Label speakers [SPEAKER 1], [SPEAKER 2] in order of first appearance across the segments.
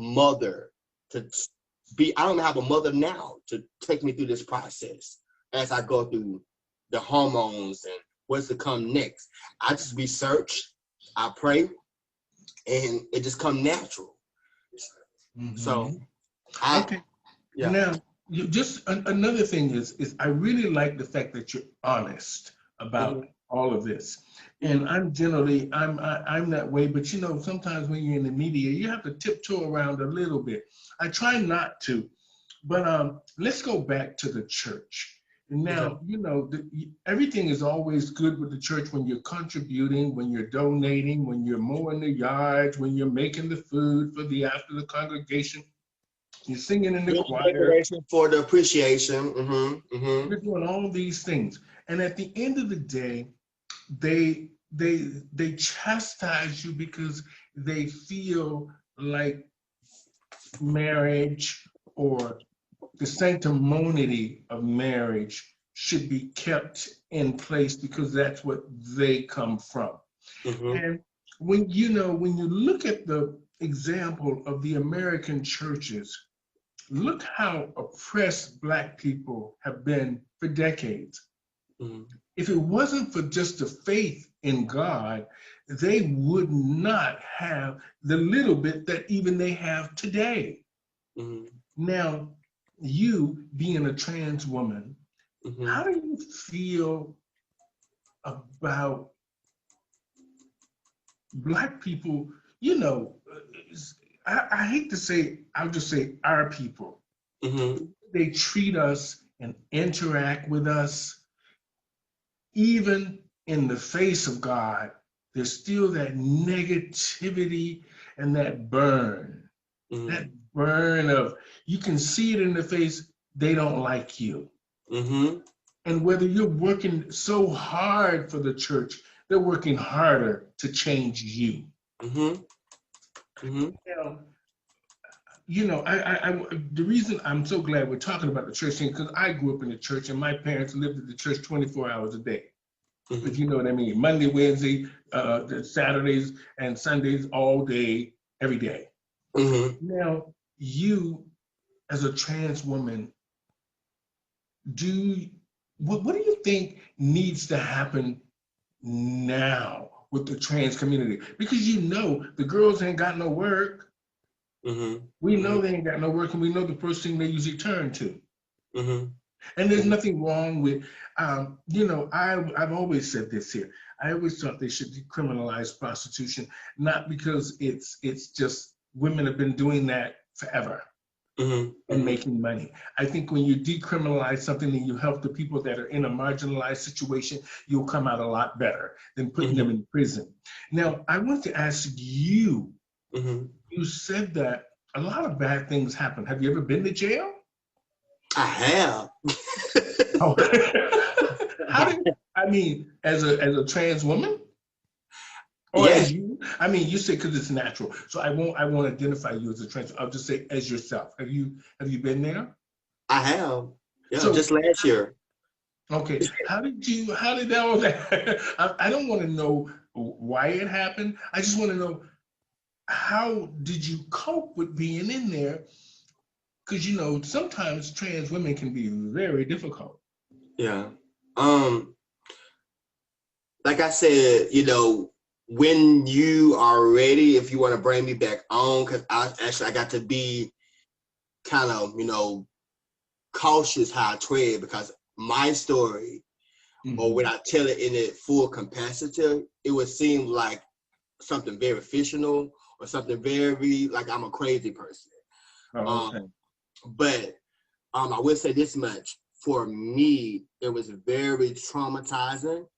[SPEAKER 1] mother to be. I don't have a mother now to take me through this process as I go through the hormones and what's to come next. I just research, I pray, and it just come natural. So,
[SPEAKER 2] Okay. Now, you just another thing is I really like the fact that you're honest about all of this. And I'm generally I'm that way, but you know, sometimes when you're in the media, you have to tiptoe around a little bit. I try not to, but let's go back to the church. Now, you know, everything is always good with the church when you're contributing, when you're donating, when you're mowing the yards, when you're making the food for the after the congregation. You're singing in the choir.
[SPEAKER 1] For the appreciation.
[SPEAKER 2] You're doing all these things. And at the end of the day, they chastise you because they feel like marriage or the sanctimony of marriage should be kept in place because that's what they come from. And when you look at the example of the American churches, look how oppressed Black people have been for decades. If it wasn't for just the faith in God, they would not have the little bit that even they have today. Now, you being a trans woman, how do you feel about Black people? You know, I hate to say, I'll just say our people. They treat us and interact with us. Even in the face of God, there's still that negativity and that burn. That burn of, you can see it in the face, they don't like you. And whether you're working so hard for the church, they're working harder to change you. Now, you know, the reason I'm so glad we're talking about the church thing, because I grew up in the church and my parents lived at the church 24 hours a day. If you know what I mean. Monday, Wednesday, Saturdays, and Sundays, all day, every day. Now, you, as a trans woman, what do you think needs to happen now with the trans community? Because you know the girls ain't got no work. We know they ain't got no work, and we know the first thing they usually turn to. And there's nothing wrong with, you know, I've always said this here. I always thought they should decriminalize prostitution, not because it's just women have been doing that forever and making money. I think when you decriminalize something and you help the people that are in a marginalized situation, you'll come out a lot better than putting them in prison. Now, I want to ask you, you said that a lot of bad things happen. Have you ever been to jail?
[SPEAKER 1] I have.
[SPEAKER 2] Oh. I mean, as a trans woman? Or as you? I mean, you say because it's natural. So I won't identify you as a trans. I'll just say as yourself. Have you been there?
[SPEAKER 1] I have. Yeah, so, just last year.
[SPEAKER 2] Okay. How did all that? I don't want to know why it happened. I just want to know, how did you cope with being in there? Because, you know, sometimes trans women can be very difficult.
[SPEAKER 1] Yeah. Like I said, you know, when you are ready, if you want to bring me back on, because I got to be kind of, you know, cautious how I tread, because my story, or when I tell it in its full capacity, it would seem like something very fictional or something very, like I'm a crazy person. But I will say this much. For me, it was very traumatizing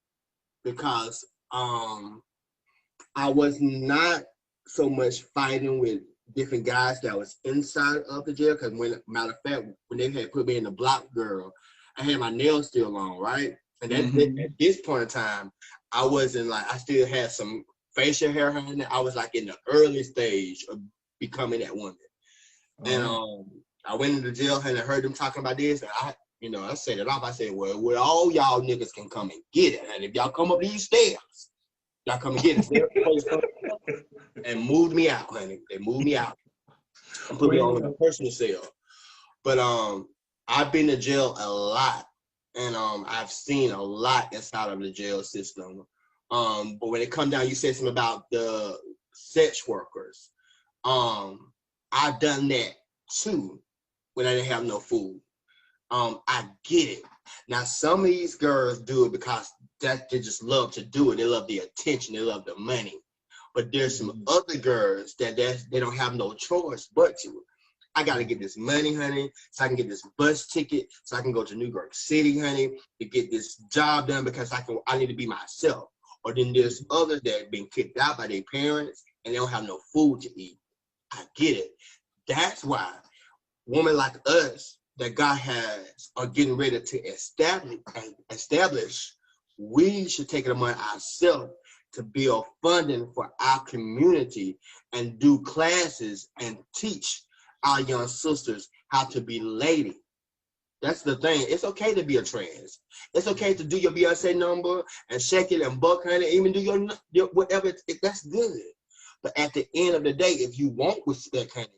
[SPEAKER 1] because I was not so much fighting with different guys that was inside of the jail. Because matter of fact, when they had put me in the block, girl, I had my nails still on, right? And at this point in time, I wasn't like, I still had some facial hair on there. I was like in the early stage of becoming that woman. And I went into jail and I heard them talking about this, and I set it off. I said, well, all y'all niggas can come and get it. And if y'all come up these stairs, y'all come and get it. And moved me out, honey. They moved me out. and put me on a personal cell. But I've been to jail a lot, and I've seen a lot inside of the jail system. But when it comes down, you said something about the sex workers. I've done that too when I didn't have no food. I get it. Now some of these girls do it because they just love to do it. They love the attention. They love the money. But there's some other girls that they don't have no choice but to. I gotta get this money, honey, so I can get this bus ticket, so I can go to New York City, honey, to get this job done because I need to be myself. Or then there's others that have been kicked out by their parents and they don't have no food to eat. I get it. That's why women like us that God has are getting ready to establish, we should take it upon ourselves to build funding for our community and do classes and teach our young sisters how to be lady. That's the thing. It's okay to be a trans. It's okay to do your Beyonce number and shake it and buck, honey, even do your whatever. That's good. But at the end of the day, if you want respect, honey,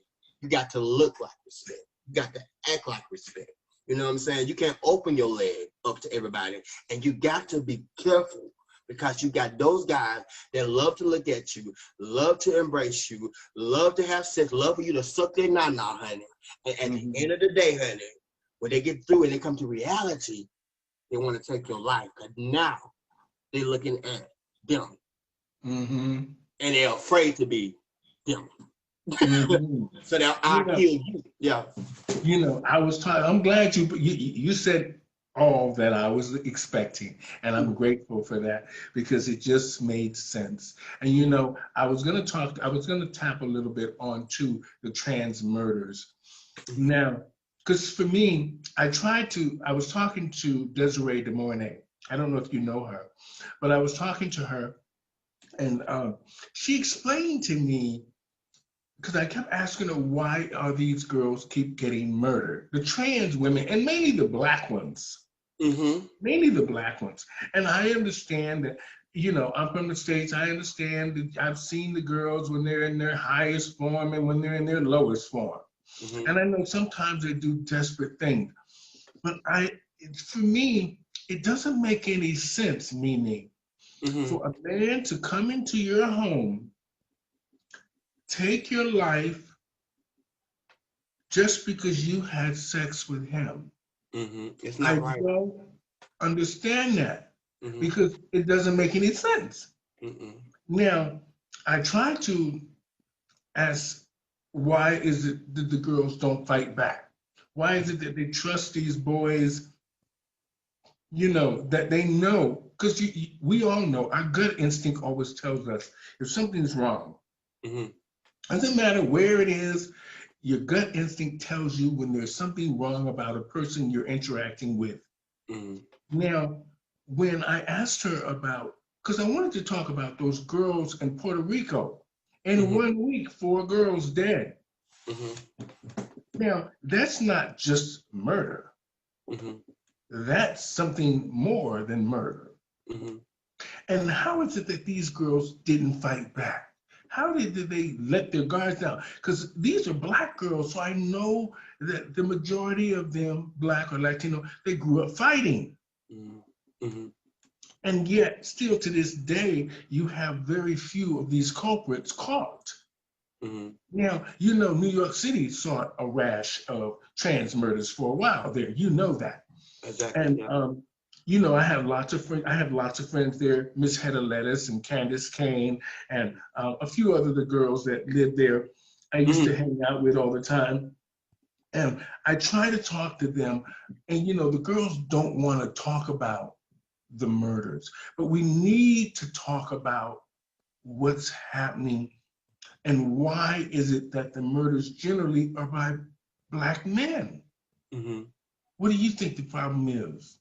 [SPEAKER 1] you got to look like respect. You got to act like respect. You know what I'm saying? You can't open your leg up to everybody. And you got to be careful because you got those guys that love to look at you, love to embrace you, love to have sex, love for you to suck their nana, honey. And at the end of the day, honey, when they get through and they come to reality, they want to take your life. Because now they're looking at them. And they're afraid to be them. So now I'll kill you. Yeah.
[SPEAKER 2] You know, I was talking, I'm glad you said all that I was expecting, and I'm grateful for that because it just made sense. And you know, I was gonna tap a little bit onto the trans murders. Now, because for me, I was talking to Desiree de Mornay. I don't know if you know her, but I was talking to her, and she explained to me, because I kept asking her, why are these girls keep getting murdered? The trans women, and mainly the black ones. Mainly the black ones. And I understand that, you know, I'm from the States. I understand that I've seen the girls when they're in their highest form and when they're in their lowest form. And I know sometimes they do desperate things. But for me, it doesn't make any sense, Mimi, for a man to come into your home, take your life just because you had sex with him.
[SPEAKER 1] It's not right.
[SPEAKER 2] I don't understand that because it doesn't make any sense. Now, I try to ask, why is it that the girls don't fight back? Why is it that they trust these boys, you know, that they know? Because we all know, our gut instinct always tells us if something's wrong. Doesn't matter where it is, your gut instinct tells you when there's something wrong about a person you're interacting with. Now, when I asked her about, because I wanted to talk about those girls in Puerto Rico, in 1 week, 4 girls dead. Now, that's not just murder. That's something more than murder. And how is it that these girls didn't fight back? How did they let their guards down? Because these are black girls, so I know that the majority of them, black or Latino, they grew up fighting. And yet, still to this day, you have very few of these culprits caught. Now, you know, New York City saw a rash of trans murders for a while there. You know that.
[SPEAKER 1] Exactly.
[SPEAKER 2] And you know, I have lots of friends there, Miss Hedda Lettuce and Candace Kane, and a few other the girls that lived there. I used to hang out with all the time. And I try to talk to them, and you know, the girls don't want to talk about the murders, but we need to talk about what's happening and why is it that the murders generally are by black men. What do you think the problem is?